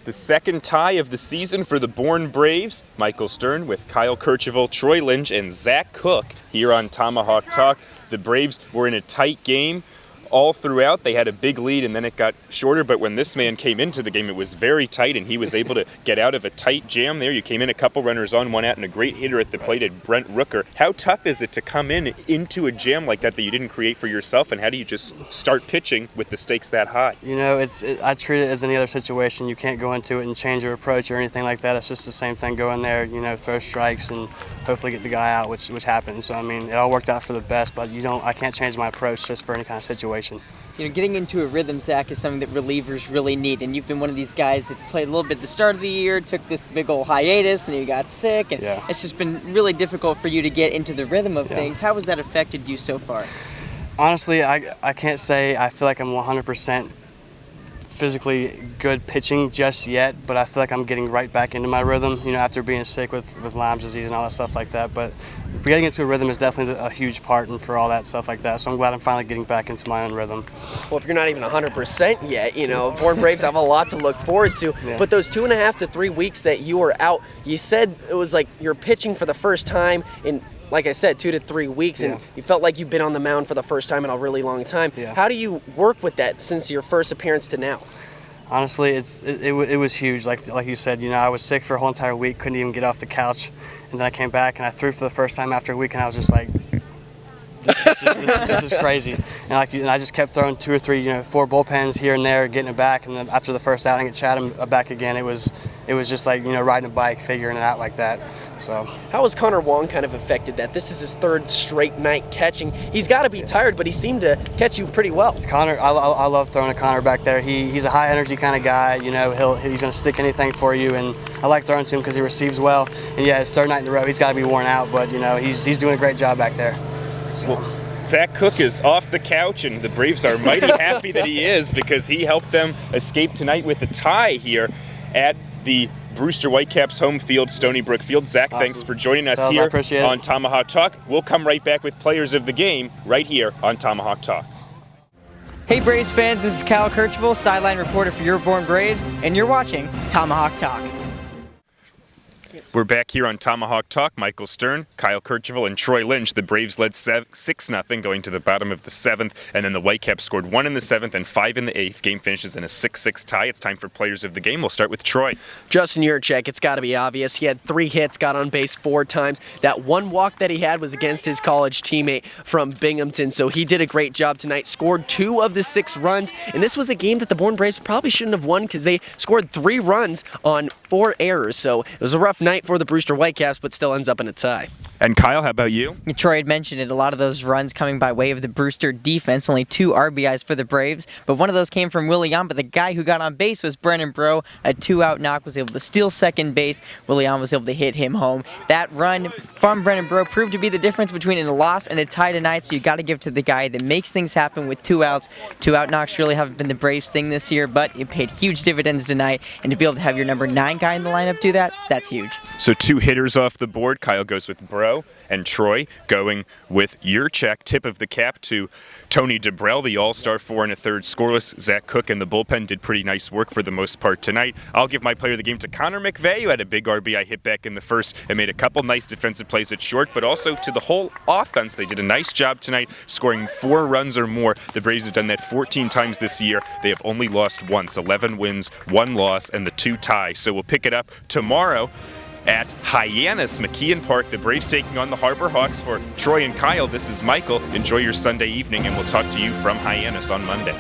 The second tie of the season for the Bourne Braves. Michael Stern with Kyle Kercheval, Troy Lynch, and Zach Cook here on Tomahawk Talk. The Braves were in a tight game all throughout. They had a big lead and then it got shorter, but when this man came into the game, it was very tight and he was able to get out of a tight jam there. You came in a couple runners on, one out, and a great hitter at the plate at Brent Rooker. How tough is it to come into a jam like that you didn't create for yourself, and how do you just start pitching with the stakes that high? You know, I treat it as any other situation. You can't go into it and change your approach or anything like that. It's just the same thing. Go in there, you know, throw strikes and hopefully get the guy out, which happened. So I mean, it all worked out for the best, but I can't change my approach just for any kind of situation. You know, getting into a rhythm, Zach, is something that relievers really need, and you've been one of these guys that's played a little bit at the start of the year, took this big old hiatus, and you got sick, and it's just been really difficult for you to get into the rhythm of things. How has that affected you so far? Honestly, I can't say I feel like I'm 100% physically good pitching just yet, but I feel like I'm getting right back into my rhythm, you know, after being sick with Lyme's disease and all that stuff like that. But getting into a rhythm is definitely a huge part and for all that stuff like that. So I'm glad I'm finally getting back into my own rhythm. Well, if you're not even 100% yet, you know, Bourne Braves have a lot to look forward to. But those 2.5 to 3 weeks that you were out, you said it was like you're pitching for the first time in, like I said, 2 to 3 weeks, and you felt like you've been on the mound for the first time in a really long time. How do you work with that since your first appearance to now? Honestly, it was huge. Like you said, you know, I was sick for a whole entire week, couldn't even get off the couch, and then I came back and I threw for the first time after a week, and I was just like, this is crazy. And I just kept throwing 2 or 3, you know, 4 bullpens here and there, getting it back, and then after the first outing at Chatham back again, it was just like, you know, riding a bike, figuring it out like that. So how has Connor Wong kind of affected that? This is his 3rd straight night catching. He's got to be tired, but he seemed to catch you pretty well. Connor, I love throwing to Connor back there. He's a high energy kind of guy. You know, he's going to stick anything for you, and I like throwing to him because he receives well. And yeah, his 3rd night in a row, he's got to be worn out, but you know, he's doing a great job back there. So. Well, Zach Cook is off the couch, and the Braves are mighty happy that he is, because he helped them escape tonight with a tie here at the Brewster Whitecaps home field, Stony Brook Field. Zach, thanks for joining us here on Tomahawk Talk. We'll come right back with players of the game right here on Tomahawk Talk. Hey Braves fans, this is Kyle Kercheval, sideline reporter for your Bourne Braves, and you're watching Tomahawk Talk. We're back here on Tomahawk Talk. Michael Stern, Kyle Kercheval, and Troy Lynch. The Braves led 6-0 going to the bottom of the 7th, and then the Whitecaps scored 1 in the 7th and 5 in the 8th. Game finishes in a 6-6 tie. It's time for players of the game. We'll start with Troy. Justin Yurchek, it's got to be obvious. He had 3 hits, got on base 4 times. That one walk that he had was against his college teammate from Binghamton, so he did a great job tonight. Scored 2 of the 6 runs, and this was a game that the Bourne Braves probably shouldn't have won because they scored 3 runs on 4 errors. So it was a rough night for the Brewster Whitecaps, but still ends up in a tie. And Kyle, how about you? Troy had mentioned it, a lot of those runs coming by way of the Brewster defense, only 2 RBIs for the Braves, but one of those came from Willian, but the guy who got on base was Brennan Breaux. A 2-out knock, was able to steal second base. Willian was able to hit him home. That run from Brennan Breaux proved to be the difference between a loss and a tie tonight, so you got to give to the guy that makes things happen with 2 outs. 2-out knocks really haven't been the Braves thing this year, but it paid huge dividends tonight, and to be able to have your number 9 guy in the lineup do that, that's huge. So 2 hitters off the board. Kyle goes with Breaux, and Troy going with Yurchek. Tip of the cap to Tony DeBrell, the all-star 4 1/3 scoreless. Zach Cook and the bullpen did pretty nice work for the most part tonight. I'll give my player of the game to Connor McVeigh, who had a big RBI hit back in the first and made a couple nice defensive plays at short, but also to the whole offense. They did a nice job tonight, scoring 4 runs or more. The Braves have done that 14 times this year. They have only lost once, 11 wins, 1 loss, and the 2 ties. So we'll pick it up tomorrow at Hyannis, McKeon Park. The Braves taking on the Harbor Hawks. For Troy and Kyle, this is Michael. Enjoy your Sunday evening, and we'll talk to you from Hyannis on Monday.